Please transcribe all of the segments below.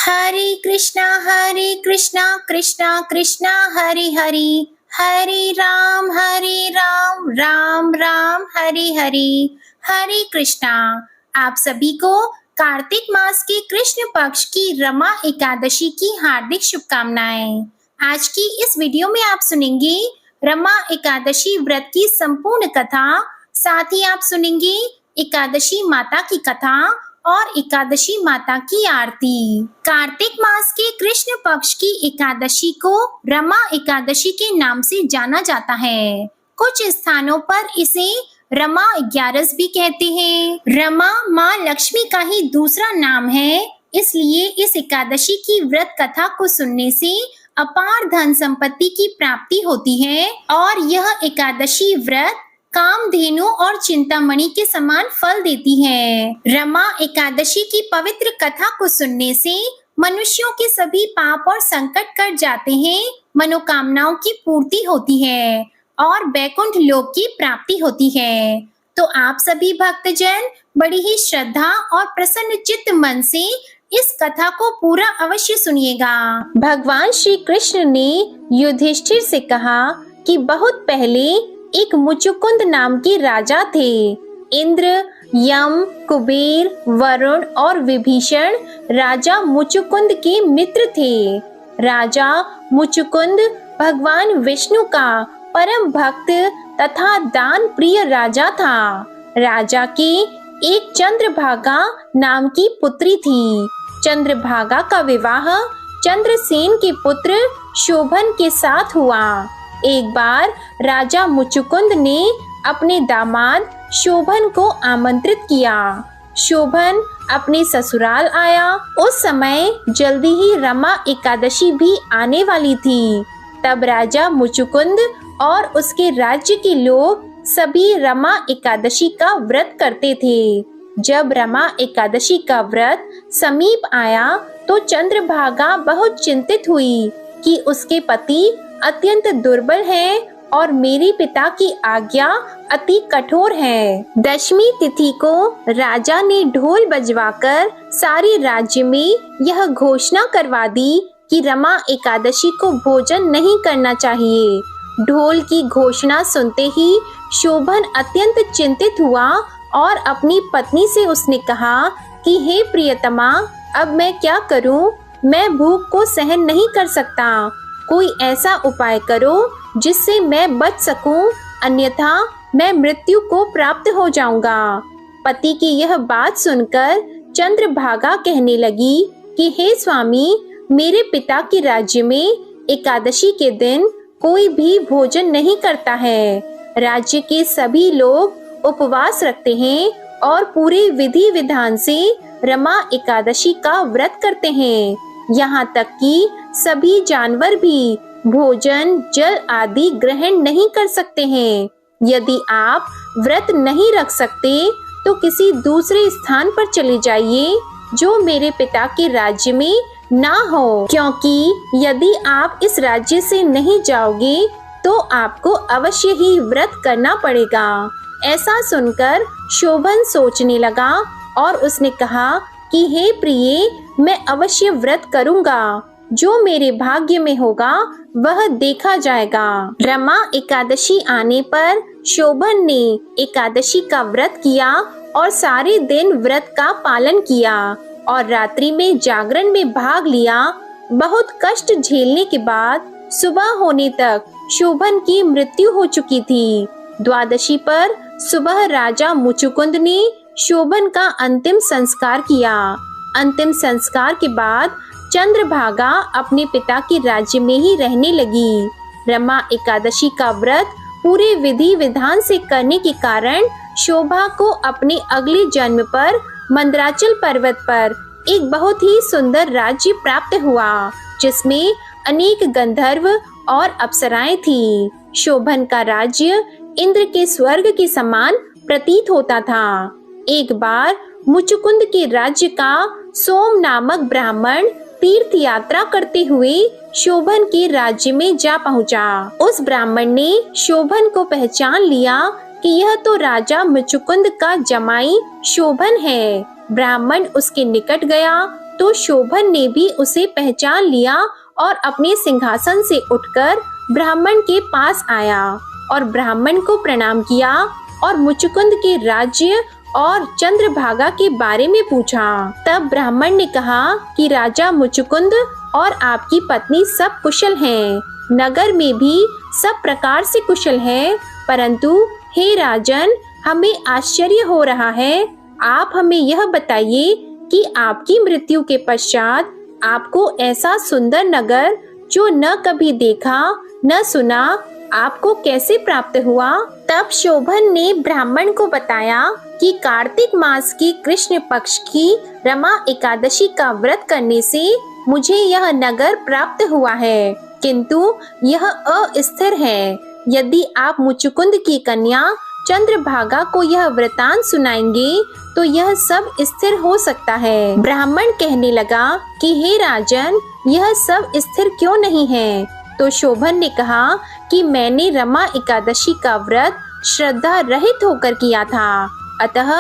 हरे कृष्णा कृष्णा कृष्णा हरे हरे, हरे राम राम राम हरे हरे। हरे कृष्णा। आप सभी को कार्तिक मास के कृष्ण पक्ष की रमा एकादशी की हार्दिक शुभकामनाएं। आज की इस वीडियो में आप सुनेंगे रमा एकादशी व्रत की संपूर्ण कथा, साथ ही आप सुनेंगे एकादशी माता की कथा और एकादशी माता की आरती। कार्तिक मास के कृष्ण पक्ष की एकादशी को रमा एकादशी के नाम से जाना जाता है। कुछ स्थानों पर इसे रमा 11 भी कहते हैं। रमा माँ लक्ष्मी का ही दूसरा नाम है, इसलिए इस एकादशी की व्रत कथा को सुनने से अपार धन संपत्ति की प्राप्ति होती है और यह एकादशी व्रत कामधेनु और चिंतामणि के समान फल देती है। रमा एकादशी की पवित्र कथा को सुनने से मनुष्यों के सभी पाप और संकट कट जाते हैं, मनोकामनाओं की पूर्ति होती है और बैकुंठ लोक की प्राप्ति होती है। तो आप सभी भक्तजन बड़ी ही श्रद्धा और प्रसन्न चित्त मन से इस कथा को पूरा अवश्य सुनिएगा। भगवान श्री कृष्ण ने युधिष्ठिर से कहा कि बहुत पहले एक मुचुकुंद नाम के राजा थे। इंद्र, यम, कुबेर, वरुण और विभीषण राजा मुचुकुंद के मित्र थे। राजा मुचुकुंद भगवान विष्णु का परम भक्त तथा दान प्रिय राजा था। राजा के एक चंद्रभागा नाम की पुत्री थी। चंद्रभागा का विवाह चंद्रसेन के पुत्र शोभन के साथ हुआ। एक बार राजा मुचुकुंद ने अपने दामाद शोभन को आमंत्रित किया। शोभन अपने ससुराल आया। उस समय जल्दी ही रमा एकादशी भी आने वाली थी। तब राजा मुचुकुंद और उसके राज्य के लोग सभी रमा एकादशी का व्रत करते थे। जब रमा एकादशी का व्रत समीप आया तो चंद्रभागा बहुत चिंतित हुई कि उसके पति अत्यंत दुर्बल है और मेरे पिता की आज्ञा अति कठोर है। दशमी तिथि को राजा ने ढोल बजवाकर सारे राज्य में यह घोषणा करवा दी कि रमा एकादशी को भोजन नहीं करना चाहिए। ढोल की घोषणा सुनते ही शोभन अत्यंत चिंतित हुआ और अपनी पत्नी से उसने कहा कि हे प्रियतमा, अब मैं क्या करूं? मैं भूख को सहन नहीं कर सकता। कोई ऐसा उपाय करो जिससे मैं बच सकूं, अन्यथा मैं मृत्यु को प्राप्त हो जाऊंगा। पति की यह बात सुनकर चंद्रभागा कहने लगी कि हे स्वामी, मेरे पिता के राज्य में एकादशी के दिन कोई भी भोजन नहीं करता है। राज्य के सभी लोग उपवास रखते हैं और पूरे विधि विधान से रमा एकादशी का व्रत करते हैं। यहाँ तक कि सभी जानवर भी भोजन, जल आदि ग्रहण नहीं कर सकते हैं। यदि आप व्रत नहीं रख सकते तो किसी दूसरे स्थान पर चले जाइए जो मेरे पिता के राज्य में ना हो, क्योंकि यदि आप इस राज्य से नहीं जाओगे तो आपको अवश्य ही व्रत करना पड़ेगा। ऐसा सुनकर शोभन सोचने लगा और उसने कहा कि हे प्रिय, मैं अवश्य व्रत करूंगा। जो मेरे भाग्य में होगा वह देखा जाएगा। रमा एकादशी आने पर शोभन ने एकादशी का व्रत किया और सारे दिन व्रत का पालन किया और रात्रि में जागरण में भाग लिया। बहुत कष्ट झेलने के बाद सुबह होने तक शोभन की मृत्यु हो चुकी थी। द्वादशी पर सुबह राजा मुचुकुंद ने शोभन का अंतिम संस्कार किया। अंतिम संस्कार के बाद चंद्रभागा अपने पिता के राज्य में ही रहने लगी। रमा एकादशी का व्रत पूरे विधि विधान से करने के कारण शोभा को अपने अगले जन्म पर मंदराचल पर्वत पर एक बहुत ही सुंदर राज्य प्राप्त हुआ, जिसमें अनेक गंधर्व और अप्सराएं थीं। शोभन का राज्य इंद्र के स्वर्ग के समान प्रतीत होता था। एक बार मुचुकुंद के राज्य का सोम नामक ब्राह्मण तीर्थ यात्रा करते हुए शोभन के राज्य में जा पहुंचा। उस ब्राह्मण ने शोभन को पहचान लिया कि यह तो राजा मुचुकुंद का जमाई शोभन है। ब्राह्मण उसके निकट गया तो शोभन ने भी उसे पहचान लिया और अपने सिंहासन से उठकर ब्राह्मण के पास आया और ब्राह्मण को प्रणाम किया और मुचुकुंद के राज्य और चंद्रभागा के बारे में पूछा। तब ब्राह्मण ने कहा कि राजा मुचुकुंद और आपकी पत्नी सब कुशल हैं, नगर में भी सब प्रकार से कुशल हैं, परंतु हे राजन, हमें आश्चर्य हो रहा है। आप हमें यह बताइए कि आपकी मृत्यु के पश्चात आपको ऐसा सुंदर नगर जो न कभी देखा न सुना, आपको कैसे प्राप्त हुआ? तब शोभन ने ब्राह्मण को बताया कि कार्तिक मास की कृष्ण पक्ष की रमा एकादशी का व्रत करने से मुझे यह नगर प्राप्त हुआ है, किंतु यह अस्थिर है। यदि आप मुचुकुंद की कन्या चंद्रभागा को यह वृतांत सुनाएंगे तो यह सब स्थिर हो सकता है। ब्राह्मण कहने लगा कि हे राजन, यह सब स्थिर क्यों नहीं है? तो शोभन ने कहा कि मैंने रमा एकादशी का व्रत श्रद्धा रहित होकर किया था, अतः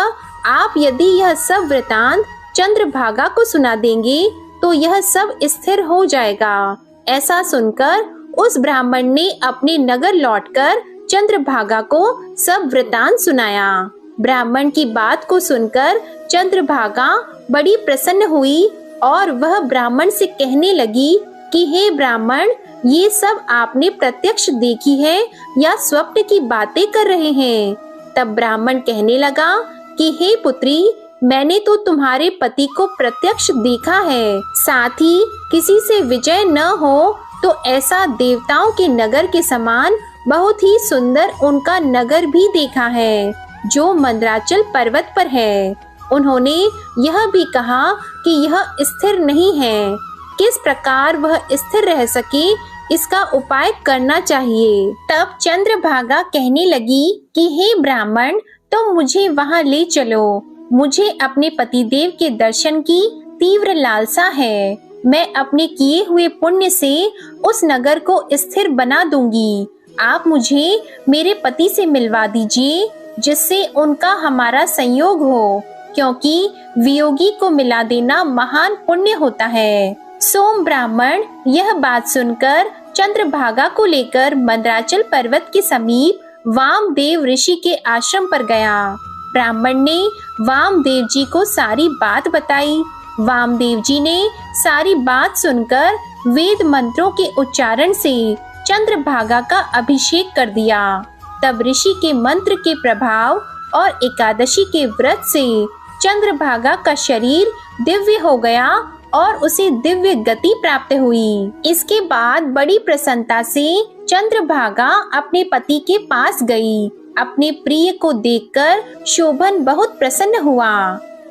आप यदि यह सब वृतांत चंद्रभागा को सुना देंगे तो यह सब स्थिर हो जाएगा। ऐसा सुनकर उस ब्राह्मण ने अपने नगर लौटकर चंद्रभागा को सब वृतांत सुनाया। ब्राह्मण की बात को सुनकर चंद्रभागा बड़ी प्रसन्न हुई और वह ब्राह्मण से कहने लगी कि हे ब्राह्मण, ये सब आपने प्रत्यक्ष देखी है या स्वप्न की बातें कर रहे हैं? तब ब्राह्मण कहने लगा कि हे पुत्री, मैंने तो तुम्हारे पति को प्रत्यक्ष देखा है, साथ ही किसी से विजय न हो तो ऐसा देवताओं के नगर के समान बहुत ही सुंदर उनका नगर भी देखा है जो मंदराचल पर्वत पर है। उन्होंने यह भी कहा कि यह स्थिर नहीं है, किस प्रकार वह स्थिर रह सके इसका उपाय करना चाहिए। तब चंद्रभागा कहने लगी कि हे ब्राह्मण, तो मुझे वहां ले चलो, मुझे अपने पतिदेव के दर्शन की तीव्र लालसा है। मैं अपने किए हुए पुण्य से उस नगर को स्थिर बना दूंगी। आप मुझे मेरे पति से मिलवा दीजिए, जिससे उनका हमारा संयोग हो, क्योंकि वियोगी को मिला देना महान पुण्य होता है। सोम ब्राह्मण यह बात सुनकर चंद्रभागा को लेकर मंदराचल पर्वत के समीप वामदेव ऋषि के आश्रम पर गया। ब्राह्मण ने वामदेव जी को सारी बात बताई। वामदेव जी ने सारी बात सुनकर वेद मंत्रों के उच्चारण से चंद्रभागा का अभिषेक कर दिया। तब ऋषि के मंत्र के प्रभाव और एकादशी के व्रत से चंद्रभागा का शरीर दिव्य हो गया और उसे दिव्य गति प्राप्त हुई। इसके बाद बड़ी प्रसन्नता से चंद्रभागा अपने पति के पास गई। अपने प्रिय को देखकर शोभन बहुत प्रसन्न हुआ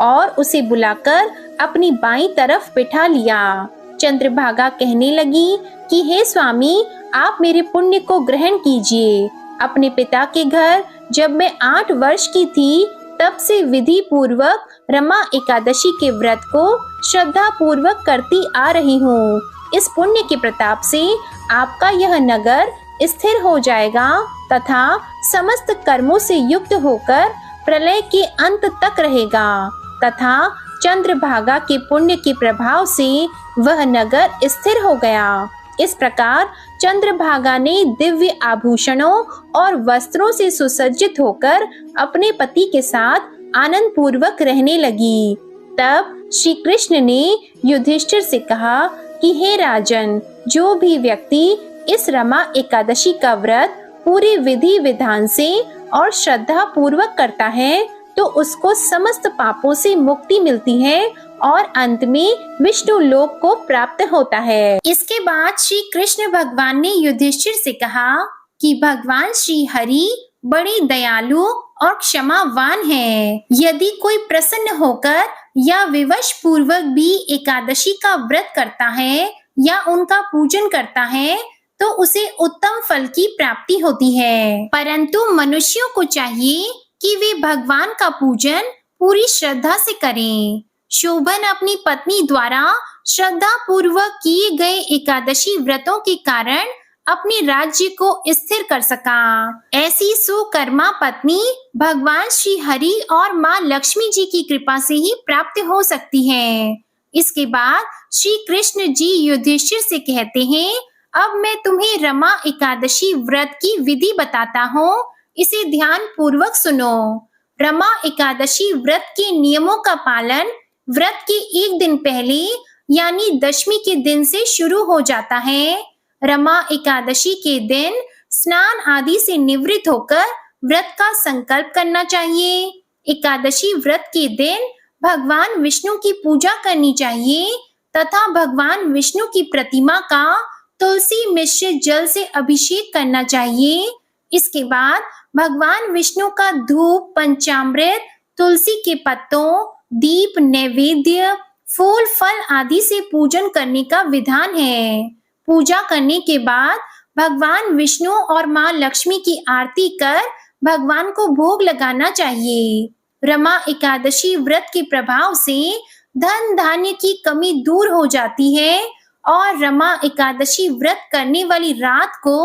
और उसे बुलाकर अपनी बाईं तरफ बिठा लिया। चंद्रभागा कहने लगी कि हे स्वामी, आप मेरे पुण्य को ग्रहण कीजिए। अपने पिता के घर जब मैं 8 वर्ष की थी, तब से विधि पूर्वक रमा एकादशी के व्रत को श्रद्धा पूर्वक करती आ रही हूँ। इस पुण्य के प्रताप से आपका यह नगर स्थिर हो जाएगा तथा समस्त कर्मों से युक्त होकर प्रलय के अंत तक रहेगा तथा चंद्रभागा के पुण्य के प्रभाव से वह नगर स्थिर हो गया। इस प्रकार चंद्रभागा ने दिव्य आभूषणों और वस्त्रों से सुसज्जित होकर अपने पति के साथ आनंद पूर्वक रहने लगी। तब श्री कृष्ण ने युधिष्ठिर से कहा कि हे राजन, जो भी व्यक्ति इस रमा एकादशी का व्रत पूरे विधि विधान से और श्रद्धा पूर्वक करता है तो उसको समस्त पापों से मुक्ति मिलती है और अंत में विष्णु लोक को प्राप्त होता है। इसके बाद श्री कृष्ण भगवान ने युधिष्ठिर से कहा कि भगवान श्री हरि बड़े दयालु और क्षमावान हैं। यदि कोई प्रसन्न होकर या विवश पूर्वक भी एकादशी का व्रत करता है या उनका पूजन करता है तो उसे उत्तम फल की प्राप्ति होती है। परंतु मनुष्यों को चाहिए कि वे भगवान का पूजन पूरी श्रद्धा से करें। शोभन अपनी पत्नी द्वारा श्रद्धा पूर्वक किए गए एकादशी व्रतों के कारण अपने राज्य को स्थिर कर सका। ऐसी सुकर्मा पत्नी भगवान श्री हरि और माँ लक्ष्मी जी की कृपा से ही प्राप्त हो सकती है। इसके बाद श्री कृष्ण जी युधिष्ठिर से कहते हैं, अब मैं तुम्हें रमा एकादशी व्रत की विधि बताता हूँ, इसे ध्यान पूर्वक सुनो। रमा एकादशी व्रत के नियमों का पालन व्रत के एक दिन पहले यानी दशमी के दिन से शुरू हो जाता है। रमा एकादशी के दिन स्नान आदि से निवृत्त होकर व्रत का संकल्प करना चाहिए। एकादशी व्रत के दिन भगवान विष्णु की पूजा करनी चाहिए तथा भगवान विष्णु की प्रतिमा का तुलसी मिश्रित जल से अभिषेक करना चाहिए। इसके बाद भगवान विष्णु का धूप, पंचामृत, तुलसी के पत्तों, दीप, नैवेद्य, फूल, फल आदि से पूजन करने का विधान है। पूजा करने के बाद भगवान विष्णु और मां लक्ष्मी की आरती कर भगवान को भोग लगाना चाहिए। रमा एकादशी व्रत के प्रभाव से धन धान्य की कमी दूर हो जाती है और रमा एकादशी व्रत करने वाली रात को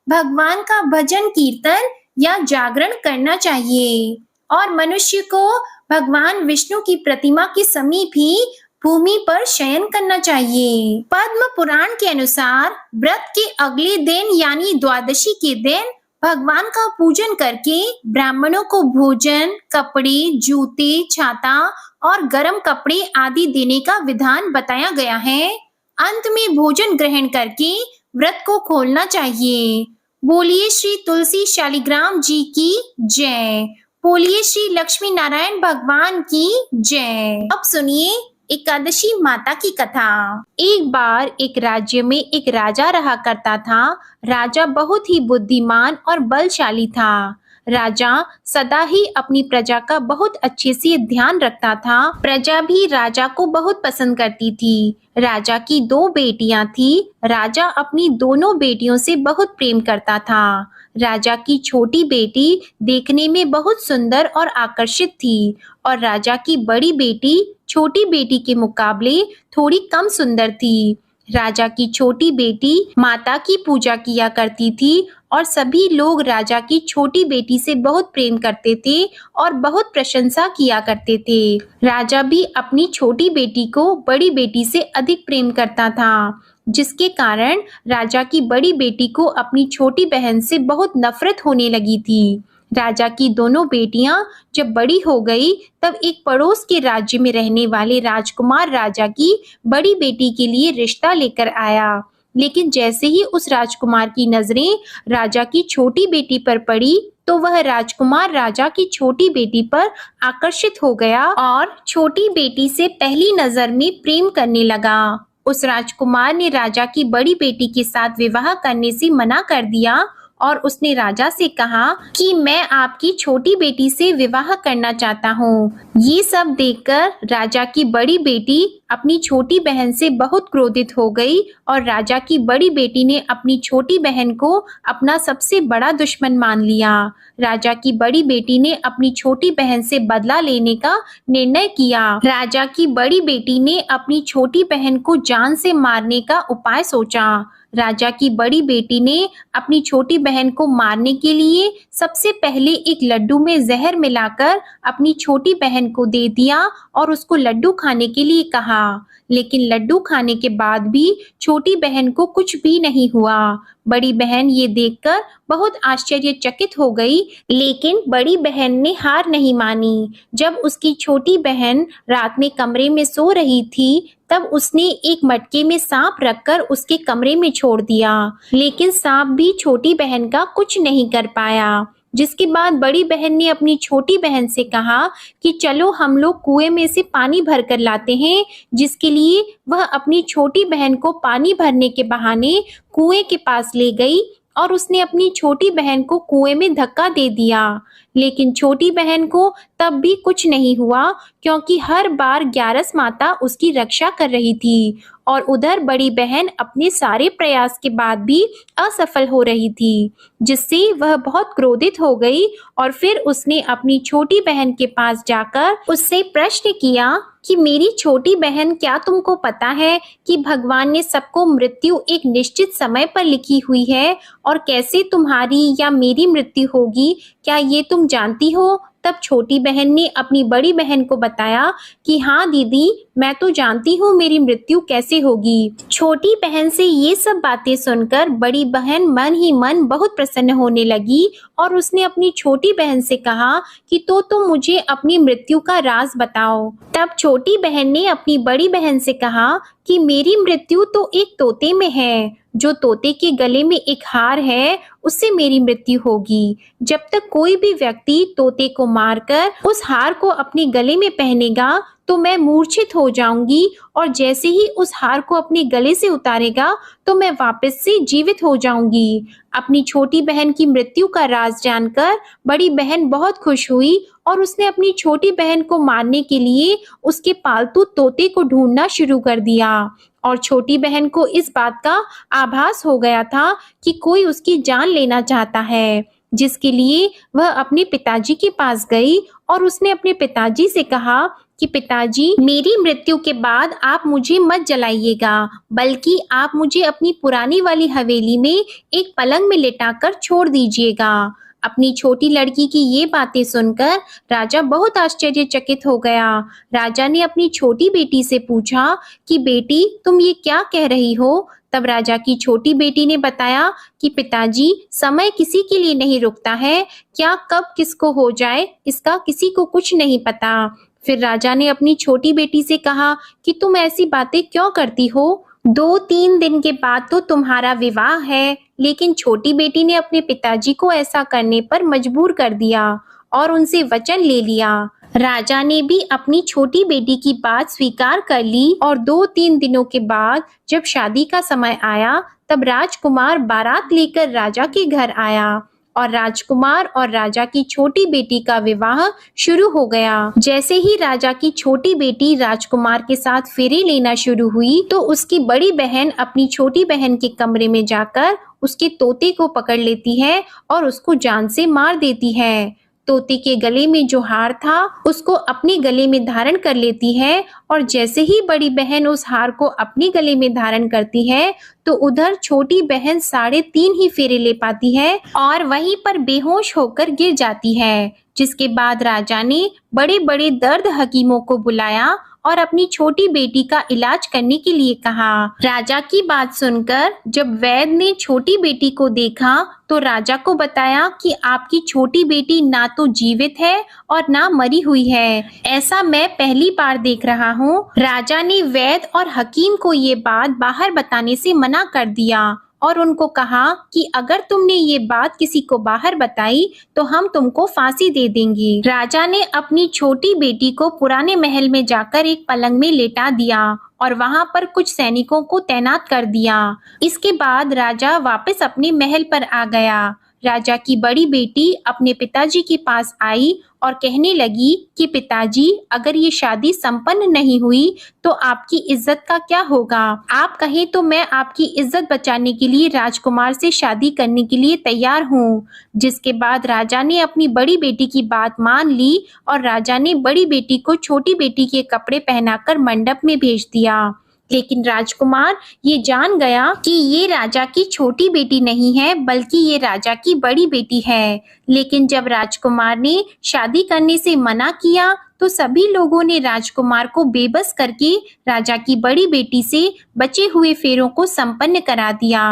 भगवान का भजन कीर्तन या जागरण करना चाहिए और मनुष्य को भगवान विष्णु की प्रतिमा के समीप ही भूमि पर शयन करना चाहिए। पद्म पुराण के अनुसार व्रत के अगले दिन यानी द्वादशी के दिन भगवान का पूजन करके ब्राह्मणों को भोजन, कपड़े, जूते, छाता और गर्म कपड़े आदि देने का विधान बताया गया है। अंत में भोजन ग्रहण करके व्रत को खोलना चाहिए। बोलिए श्री तुलसी शालिग्राम जी की जय। बोलिए श्री लक्ष्मी नारायण भगवान की जय। अब सुनिए एकादशी माता की कथा। एक बार एक राज्य में एक राजा रहा करता था। राजा बहुत ही बुद्धिमान और बलशाली था। राजा सदा ही अपनी प्रजा का बहुत अच्छे से ध्यान रखता था। प्रजा भी राजा को बहुत पसंद करती थी। राजा की 2 बेटियां थी। राजा अपनी दोनों बेटियों से बहुत प्रेम करता था। राजा की छोटी बेटी देखने में बहुत सुंदर और आकर्षित थी और राजा की बड़ी बेटी छोटी बेटी के मुकाबले थोड़ी कम सुंदर थी। राजा की छोटी बेटी माता की पूजा किया करती थी और सभी लोग राजा की छोटी बेटी से बहुत प्रेम करते थे और बहुत प्रशंसा किया करते थे। राजा भी अपनी छोटी बेटी को बड़ी बेटी से अधिक प्रेम करता था, जिसके कारण राजा की बड़ी बेटी को अपनी छोटी बहन से बहुत नफरत होने लगी थी। राजा की दोनों बेटियां जब बड़ी हो गई तब एक पड़ोस के राज्य में रहने वाले राजकुमार राजा की बड़ी बेटी के लिए रिश्ता लेकर आया। लेकिन जैसे ही उस राजकुमार की नजरें राजा की छोटी बेटी पर पड़ी तो वह राजकुमार राजा की छोटी बेटी पर आकर्षित हो गया और छोटी बेटी से पहली नजर में प्रेम करने लगा। उस राजकुमार ने राजा की बड़ी बेटी के साथ विवाह करने से मना कर दिया और उसने राजा से कहा कि मैं आपकी छोटी बेटी से विवाह करना चाहता हूँ। ये सब देखकर राजा की बड़ी बेटी अपनी छोटी बहन से बहुत क्रोधित हो गई और राजा की बड़ी बेटी ने अपनी छोटी बहन को अपना सबसे बड़ा दुश्मन मान लिया। राजा की बड़ी बेटी ने अपनी छोटी बहन से बदला लेने का निर्णय किया। राजा की बड़ी बेटी ने अपनी छोटी बहन को जान से मारने का उपाय सोचा। राजा की बड़ी बेटी ने अपनी छोटी बहन को मारने के लिए सबसे पहले एक लड्डू में जहर मिलाकर अपनी छोटी बहन को दे दिया और उसको लड्डू खाने के लिए कहा। लेकिन लड्डू खाने के बाद भी छोटी बहन को कुछ भी नहीं हुआ। बड़ी बहन ये देखकर बहुत आश्चर्यचकित हो गई, लेकिन बड़ी बहन ने हार नहीं मानी। जब उसकी छोटी बहन रात में कमरे में सो रही थी तब उसने एक मटके में सांप रखकर उसके कमरे में छोड़ दिया, लेकिन सांप भी छोटी बहन का कुछ नहीं कर पाया। जिसके बाद बड़ी बहन ने अपनी छोटी बहन से कहा कि चलो हम लोग कुएं में से पानी भर कर लाते हैं, जिसके लिए वह अपनी छोटी बहन को पानी भरने के बहाने कुएं के पास ले गई और उसने अपनी छोटी बहन को कुएं में धक्का दे दिया। लेकिन छोटी बहन को तब भी कुछ नहीं हुआ, क्योंकि हर बार ग्यारस माता उसकी रक्षा कर रही थी और उधर बड़ी बहन अपने सारे प्रयास के बाद भी असफल हो रही थी, जिससे वह बहुत क्रोधित हो गई और फिर उसने अपनी छोटी बहन के पास जाकर उससे प्रश्न किया कि मेरी छोटी बहन, क्या तुमको पता है कि भगवान ने सबको मृत्यु एक निश्चित समय पर लिखी हुई है और कैसे तुम्हारी या मेरी मृत्यु होगी, क्या ये तुम जानती हो? तब छोटी बहन ने अपनी बड़ी बहन को बताया कि हाँ दीदी, मैं तो जानती हूँ मेरी मृत्यु कैसे होगी। छोटी बहन से ये सब बातें सुनकर बड़ी बहन मन ही मन बहुत प्रसन्न होने लगी और उसने अपनी छोटी बहन से कहा कि तो तुम मुझे अपनी मृत्यु का राज बताओ। तब छोटी बहन ने अपनी बड़ी बहन से कहा कि मेरी मृत्यु तो एक तोते में है। जो तोते के गले में एक हार है, उससे मेरी मृत्यु होगी। जब तक कोई भी व्यक्ति तोते को मारकर उस हार को अपने गले में पहनेगा तो मैं मूर्छित हो जाऊंगी, और जैसे ही उस हार को अपने गले से उतारेगा तो मैं वापस से जीवित हो जाऊंगी। अपनी छोटी बहन की मृत्यु का राज जानकर बड़ी बहन बहुत खुश हुई और उसने अपनी छोटी बहन को मारने के लिए उसके पालतू तोते को ढूंढना शुरू कर दिया। और छोटी बहन को इस बात का आभास हो गया था कि कोई उसकी जान लेना चाहता है, जिसके लिए वह अपने पिताजी के पास गई और उसने अपने पिताजी से कहा कि पिताजी, मेरी मृत्यु के बाद आप मुझे मत जलाइएगा, बल्कि आप मुझे अपनी पुरानी वाली हवेली में एक पलंग में लिटाकर छोड़ दीजिएगा। अपनी छोटी लड़की की ये बातें सुनकर राजा बहुत आश्चर्यचकित हो गया। राजा ने अपनी छोटी बेटी से पूछा कि बेटी, तुम ये क्या कह रही हो? तब राजा की छोटी बेटी ने बताया कि पिताजी, समय किसी के लिए नहीं रुकता है, क्या कब किसको हो जाए इसका किसी को कुछ नहीं पता। फिर राजा ने अपनी छोटी बेटी से कहा कि तुम ऐसी बातें क्यों करती हो? 2-3 दिन के बाद तो तुम्हारा विवाह है। लेकिन छोटी बेटी ने अपने पिताजी को ऐसा करने पर मजबूर कर दिया और उनसे वचन ले लिया। राजा ने भी अपनी छोटी बेटी की बात स्वीकार कर ली और 2-3 दिनों के बाद जब शादी का समय आया तब राजकुमार बारात लेकर राजा के घर आया और राजकुमार और राजा की छोटी बेटी का विवाह शुरू हो गया। जैसे ही राजा की छोटी बेटी राजकुमार के साथ फेरे लेना शुरू हुई तो उसकी बड़ी बहन अपनी छोटी बहन के कमरे में जाकर उसके तोते को पकड़ लेती है और उसको जान से मार देती है। तोते के गले में जो हार था उसको अपने गले में धारण कर लेती है और जैसे ही बड़ी बहन उस हार को अपने गले में धारण करती है तो उधर छोटी बहन 3.5 ही फेरे ले पाती है और वहीं पर बेहोश होकर गिर जाती है। जिसके बाद राजा ने बड़े बड़े दर्द हकीमों को बुलाया और अपनी छोटी बेटी का इलाज करने के लिए कहा। राजा की बात सुनकर जब वैद्य ने छोटी बेटी को देखा तो राजा को बताया कि आपकी छोटी बेटी ना तो जीवित है और ना मरी हुई है। ऐसा मैं पहली बार देख रहा हूँ। राजा ने वैद्य और हकीम को ये बात बाहर बताने से मना कर दिया और उनको कहा कि अगर तुमने ये बात किसी को बाहर बताई तो हम तुमको फांसी दे देंगे। राजा ने अपनी छोटी बेटी को पुराने महल में जाकर एक पलंग में लेटा दिया और वहां पर कुछ सैनिकों को तैनात कर दिया। इसके बाद राजा वापस अपने महल पर आ गया। राजा की बड़ी बेटी अपने पिताजी के पास आई और कहने लगी कि पिताजी, अगर ये शादी संपन्न नहीं हुई तो आपकी इज्जत का क्या होगा? आप कहें तो मैं आपकी इज्जत बचाने के लिए राजकुमार से शादी करने के लिए तैयार हूँ। जिसके बाद राजा ने अपनी बड़ी बेटी की बात मान ली और राजा ने बड़ी बेटी को छोटी बेटी के कपड़े पहनाकर मंडप में भेज दिया। लेकिन राजकुमार ये जान गया कि ये राजा की छोटी बेटी नहीं है बल्कि ये राजा की बड़ी बेटी है। लेकिन जब राजकुमार ने शादी करने से मना किया तो सभी लोगों ने राजकुमार को बेबस करके राजा की बड़ी बेटी से बचे हुए फेरों को संपन्न करा दिया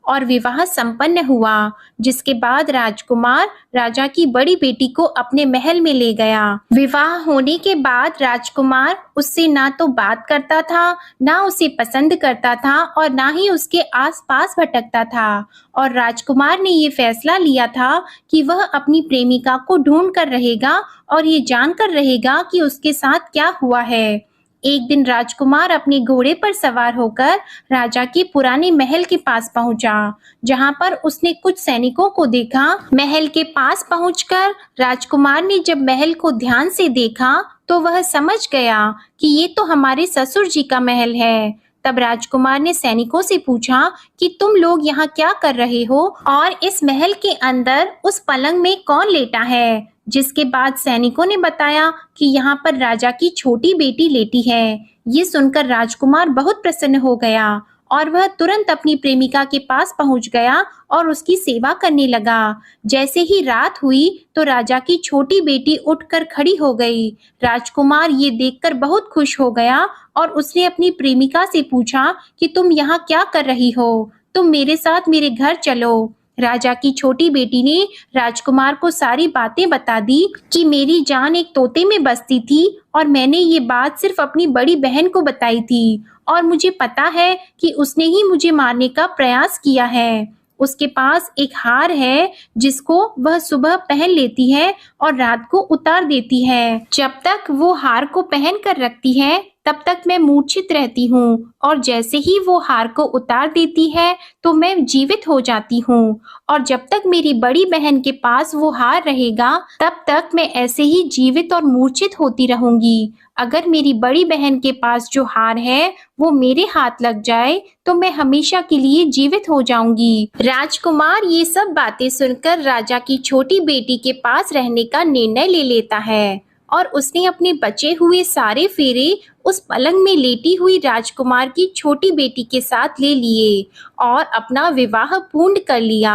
और विवाह संपन्न हुआ। जिसके बाद राजकुमार राजा की बड़ी बेटी को अपने महल में ले गया। विवाह होने के बाद राजकुमार उससे ना तो बात करता था, ना उसे पसंद करता था और ना ही उसके आसपास भटकता था। और राजकुमार ने ये फैसला लिया था कि वह अपनी प्रेमिका को ढूंढ कर रहेगा और ये जानकर रहेगा कि उसके साथ क्या हुआ है। एक दिन राजकुमार अपने घोड़े पर सवार होकर राजा के पुराने महल के पास पहुंचा, जहां पर उसने कुछ सैनिकों को देखा। महल के पास पहुंचकर राजकुमार ने जब महल को ध्यान से देखा तो वह समझ गया कि ये तो हमारे ससुर जी का महल है। तब राजकुमार ने सैनिकों से पूछा कि तुम लोग यहाँ क्या कर रहे हो और इस महल के अंदर उस पलंग में कौन लेटा है? जिसके बाद सैनिकों ने बताया कि यहाँ पर राजा की छोटी बेटी लेटी है। ये सुनकर राजकुमार बहुत प्रसन्न हो गया और वह तुरंत अपनी प्रेमिका के पास पहुंच गया और उसकी सेवा करने लगा। जैसे ही रात हुई तो राजा की छोटी बेटी उठकर खड़ी हो गई। राजकुमार ये देखकर बहुत खुश हो गया और उसने अपनी प्रेमिका से पूछा कि तुम यहाँ क्या कर रही हो? तुम मेरे साथ मेरे घर चलो। राजा की छोटी बेटी ने राजकुमार को सारी बातें बता दी कि मेरी जान एक तोते में बसती थी और मैंने ये बात सिर्फ अपनी बड़ी बहन को बताई थी और मुझे पता है कि उसने ही मुझे मारने का प्रयास किया है। उसके पास एक हार है जिसको वह सुबह पहन लेती है और रात को उतार देती है। जब तक वो हार को पहन कर रखती है तब तक मैं मूर्छित रहती हूँ और जैसे ही वो हार को उतार देती है तो मैं जीवित हो जाती हूँ और जब तक मेरी बड़ी बहन के पास वो हार रहेगा तब तक मैं ऐसे ही जीवित और मूर्छित होती रहूंगी। अगर मेरी बड़ी बहन के पास जो हार है वो मेरे हाथ लग जाए तो मैं हमेशा के लिए जीवित हो जाऊंगी। राजकुमार ये सब बातें सुनकर राजा की छोटी बेटी के पास रहने का निर्णय ले लेता है और उसने अपने बचे हुए सारे फेरे उस पलंग में लेटी हुई राजकुमार की छोटी बेटी के साथ ले लिए और अपना विवाह पूर्ण कर लिया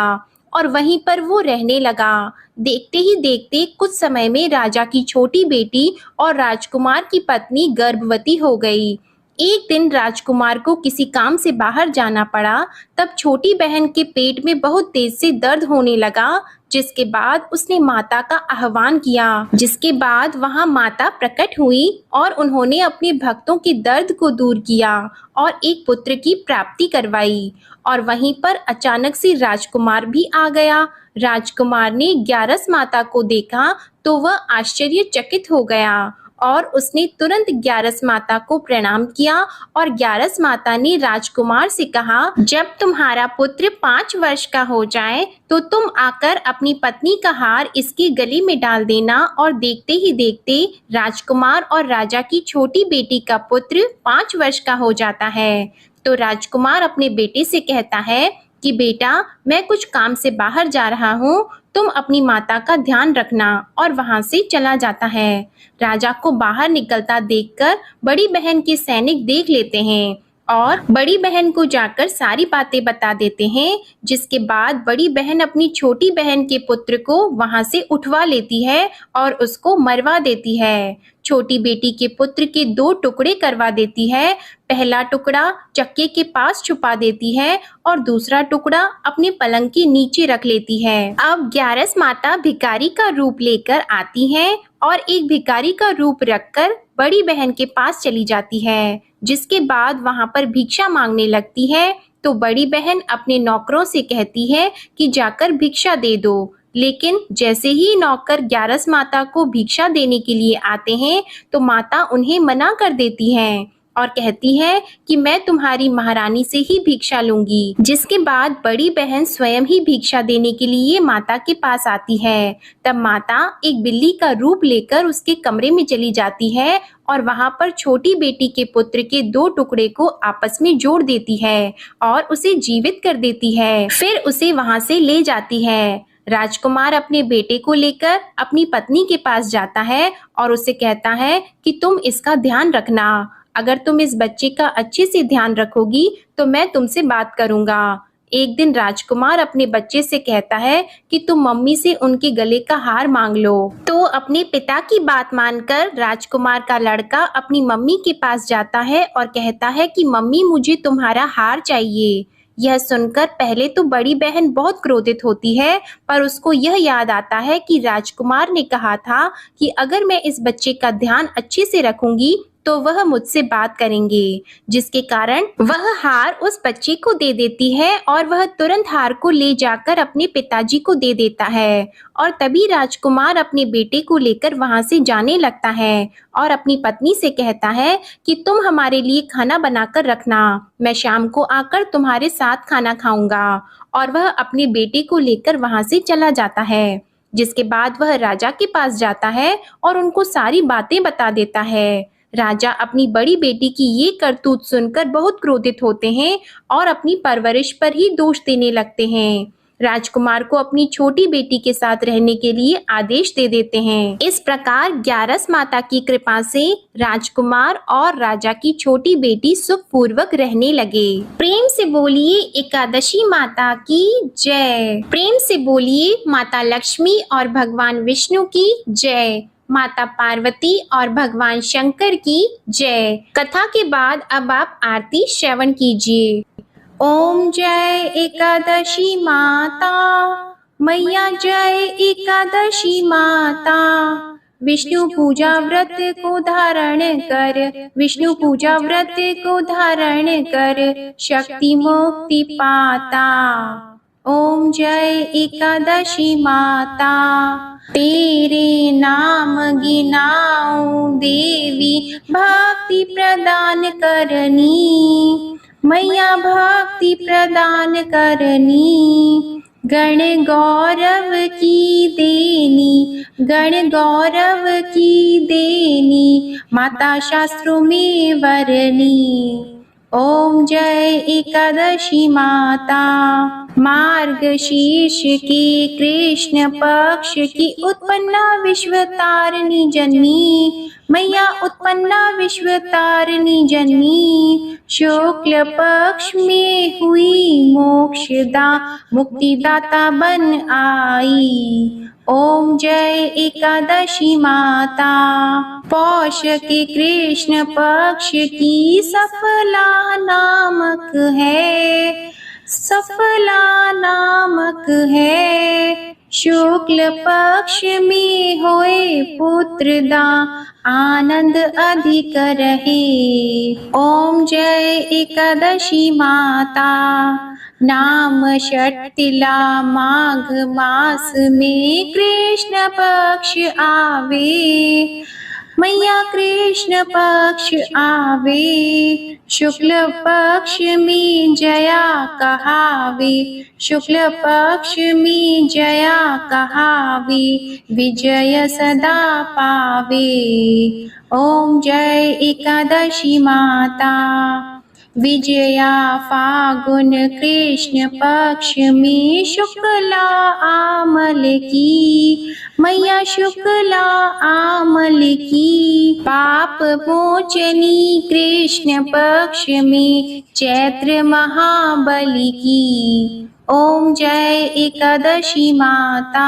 और वहीं पर वो रहने लगा। देखते ही देखते कुछ समय में राजा की छोटी बेटी और राजकुमार की पत्नी गर्भवती हो गई। एक दिन राजकुमार को किसी काम से बाहर जाना पड़ा। तब छोटी बहन के पेट में बहुत तेज से दर्द होने लगा, जिसके बाद उसने माता का आह्वान किया। जिसके बाद वहां माता प्रकट हुई और उन्होंने अपने भक्तों के दर्द को दूर किया और एक पुत्र की प्राप्ति करवाई। और वहीं पर अचानक से राजकुमार भी आ गया। राजकुमार ने ग्यारस माता को देखा तो वह आश्चर्यचकित हो गया और उसने तुरंत ग्यारस माता को प्रणाम किया और ग्यारस माता ने राजकुमार से कहा, जब तुम्हारा पुत्र 5 वर्ष का हो जाए तो तुम आकर अपनी पत्नी का हार इसके गले में डाल देना। और देखते ही देखते राजकुमार और राजा की छोटी बेटी का पुत्र 5 वर्ष का हो जाता है। तो राजकुमार अपने बेटे से कहता है कि बेटा, मैं कुछ काम से बाहर जा रहा हूँ, तुम अपनी माता का ध्यान रखना, और वहां से चला जाता है। राजा को बाहर निकलता देखकर बड़ी बहन के सैनिक देख लेते हैं और बड़ी बहन को जाकर सारी बातें बता देते हैं। जिसके बाद बड़ी बहन अपनी छोटी बहन के पुत्र को वहां से उठवा लेती है और उसको मरवा देती है। छोटी बेटी के पुत्र के 2 टुकड़े करवा देती है। पहला टुकड़ा चक्के के पास छुपा देती है और दूसरा टुकड़ा अपने पलंग के नीचे रख लेती है। अब ग्यारस माता भिखारी का रूप लेकर आती हैं और एक भिखारी का रूप रखकर बड़ी बहन के पास चली जाती है। जिसके बाद वहां पर भिक्षा मांगने लगती है। तो बड़ी बहन अपने नौकरों से कहती है कि जाकर भिक्षा दे दो। लेकिन जैसे ही नौकर ग्यारस माता को भिक्षा देने के लिए आते हैं तो माता उन्हें मना कर देती है और कहती है कि मैं तुम्हारी महारानी से ही भिक्षा लूंगी। जिसके बाद बड़ी बहन स्वयं ही भिक्षा देने के लिए माता के पास आती है। तब माता एक बिल्ली का रूप लेकर उसके कमरे में चली जाती है और वहां पर छोटी बेटी के पुत्र के 2 टुकड़े को आपस में जोड़ देती है और उसे जीवित कर देती है। फिर उसे वहां से ले जाती है। राजकुमार अपने बेटे को लेकर अपनी पत्नी के पास जाता है और उसे कहता है कि तुम इसका ध्यान रखना। अगर तुम इस बच्चे का अच्छे से ध्यान रखोगी तो मैं तुमसे बात करूंगा। एक दिन राजकुमार अपने बच्चे से कहता है कि तुम मम्मी से उनके गले का हार मांग लो। तो अपने पिता की बात मानकर राजकुमार का लड़का अपनी मम्मी के पास जाता है और कहता है कि मम्मी, मुझे तुम्हारा हार चाहिए। यह सुनकर पहले तो बड़ी बहन बहुत क्रोधित होती है, पर उसको यह याद आता है कि राजकुमार ने कहा था कि अगर मैं इस बच्चे का ध्यान अच्छे से रखूंगी तो वह मुझसे बात करेंगे। जिसके कारण वह हार उस बच्चे को दे देती है और वह तुरंत हार को ले जाकर अपने पिताजी को दे देता है। और तभी राजकुमार अपने बेटे को लेकर वहां से जाने लगता है और अपनी पत्नी से कहता है कि तुम हमारे लिए खाना बनाकर रखना, मैं शाम को आकर तुम्हारे साथ खाना खाऊंगा। और वह अपने बेटे को लेकर वहां से चला जाता है। जिसके बाद वह राजा के पास जाता है और उनको सारी बातें बता देता है। राजा अपनी बड़ी बेटी की ये करतूत सुनकर बहुत क्रोधित होते हैं और अपनी परवरिश पर ही दोष देने लगते हैं। राजकुमार को अपनी छोटी बेटी के साथ रहने के लिए आदेश दे देते हैं। इस प्रकार ग्यारस माता की कृपा से राजकुमार और राजा की छोटी बेटी सुखपूर्वक रहने लगे। प्रेम से बोलिए एकादशी माता की जय। प्रेम से बोलिए माता लक्ष्मी और भगवान विष्णु की जय। माता पार्वती और भगवान शंकर की जय। कथा के बाद अब आप आरती श्रवण कीजिए। ओम जय एकादशी माता, मैया जय एकादशी माता। विष्णु पूजा व्रत को धारण कर, विष्णु पूजा व्रत को धारण कर, शक्ति मुक्ति पाता। ओम जय एकादशी माता, तेरे नाम गिनाऊं देवी, भक्ति प्रदान करनी, मैया भक्ति प्रदान करनी। गण गौरव की देनी, गण गौरव की देनी, माता शास्त्रों में वरनी। ओम जय एकादशी माता, मार्गशीर्ष की कृष्ण पक्ष की उत्पन्ना विश्व तारिणी जन्मी, मैया उत्पन्ना विश्व तारिणी जन्मी। शुक्ल पक्ष में हुई मोक्षदा, मुक्तिदाता बन आई। ओम जय एकादशी माता, पौष के कृष्ण पक्ष की सफला नामक है, सफला नामक है। शुक्ल पक्ष में होए पुत्रदा, आनंद अधिक रहे। ओम जय एकादशी माता, नाम षटतिला माघ मास में कृष्ण पक्ष आवे, मैया कृष्ण पक्ष आवे। शुक्ल पक्ष में जया कहावे, शुक्ल पक्ष में जया कहावे, विजय सदा पावे। ओम जय एकादशी माता, विजया फागुन कृष्ण पक्ष में शुक्ला आमल की, मैया शुक्ला आमल की। पाप मोचनी कृष्ण पक्ष में चैत्र महाबली की। ओम जय एकादशी माता,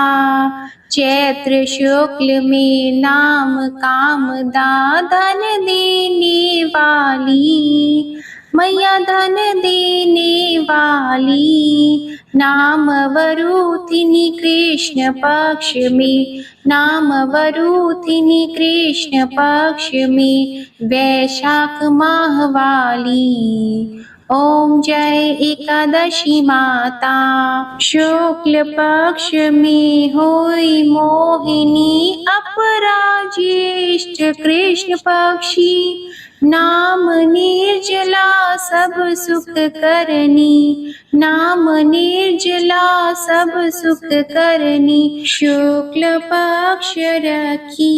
चैत्र शुक्ल में नाम कामदा, धन देने वाली, मैया धन देने वाली। नाम वरूथिनी कृष्ण पक्ष में, नाम वरूथिनी कृष्ण पक्ष में, वैशाख माह वाली। ओम जय एकादशी माता, शुक्ल पक्ष में होई मोहिनी, अपराज्येष्ठ कृष्ण पक्षी। नाम निर्जला सब सुख करनी, नाम निर्जला सब सुख करनी, शुक्ल पक्ष रखी।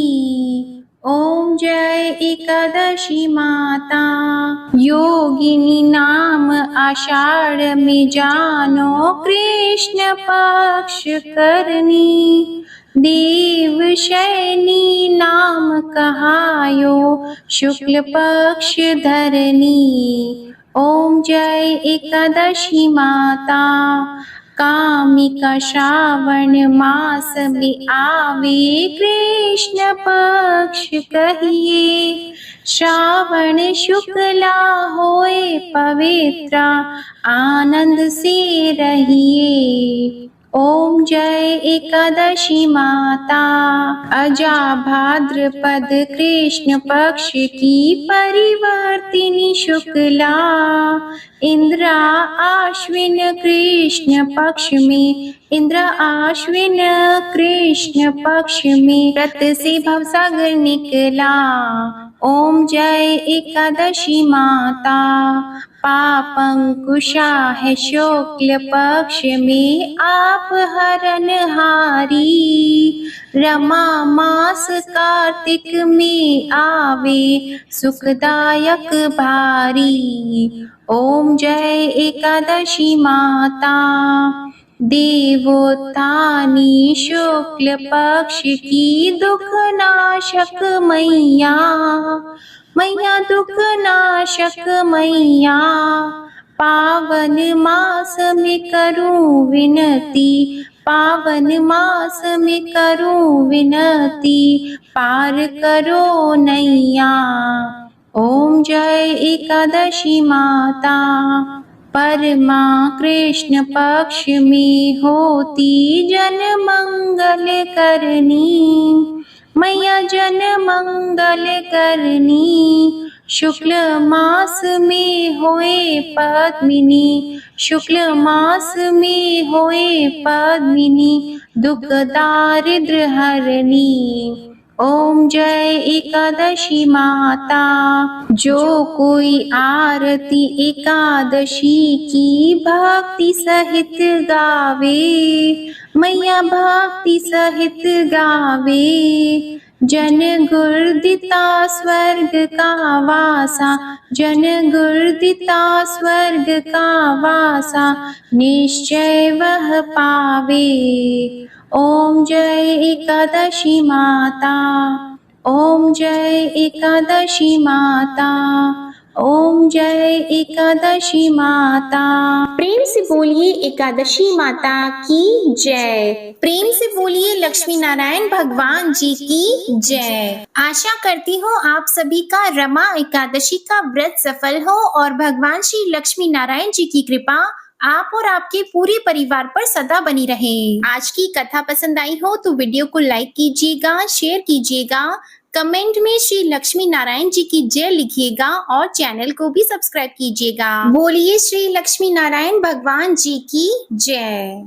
ओम जय एकादशी माता, योगिनी नाम आषाढ़ में जानो, कृष्ण पक्ष करनी। देव शयनी नाम कहायो, शुक्ल पक्ष धरनी। ओम जय एकादशी माता, कामिका श्रावण मास में आवे, कृष्ण पक्ष कहिए। श्रावण शुक्ला होए पवित्रा, आनंद से रहिए। ओम जय एकादशी माता, अजा भाद्रपद कृष्ण पक्ष की परिवर्तिनी शुक्ला, इंद्रा आश्विन कृष्ण पक्ष में, इंद्रा आश्विन कृष्ण पक्ष में, व्रत से भवसागर निकला। ओम जय एकादशी माता, पापंकुशा है शुक्ल पक्ष में, आप हरनहारी। रमा मास कार्तिक में आवे, सुखदायक भारी। ओम जय एकादशी माता, देवोत्थानी शुक्ल पक्ष की दुख नाशक मैया, मैया दुख नाशक मैया। पावन मास में करूं विनती, पावन मास में करूं विनती, पार करो नैया। ओम जय एकादशी माता, परमा कृष्ण पक्ष में होती जन मंगल करनी, मैया जन मंगल करनी। शुक्ल मास में होए पद्मिनी, शुक्ल मास में होए पद्मिनी, दुख दारिद्र हरनी। ओम जय एकादशी माता। जो कोई आरती एकादशी की भक्ति सहित गावे, मैया भक्ति सहित गावे, जन गुर्दिता स्वर्ग का वासा, जन गुर्दिता स्वर्ग का वासा, निश्चय वह पावे। ओम जय एकादशी माता, ओम जय एकादशी माता, ओम जय एकादशी माता। प्रेम से बोलिए एकादशी माता की जय। प्रेम से बोलिए लक्ष्मी नारायण भगवान जी की जय। आशा करती हूँ आप सभी का रमा एकादशी का व्रत सफल हो और भगवान श्री लक्ष्मी नारायण जी की कृपा आप और आपके पूरे परिवार पर सदा बनी रहे। आज की कथा पसंद आई हो तो वीडियो को लाइक कीजिएगा, शेयर कीजिएगा, कमेंट में श्री लक्ष्मी नारायण जी की जय लिखिएगा और चैनल को भी सब्सक्राइब कीजिएगा। बोलिए श्री लक्ष्मी नारायण भगवान जी की जय।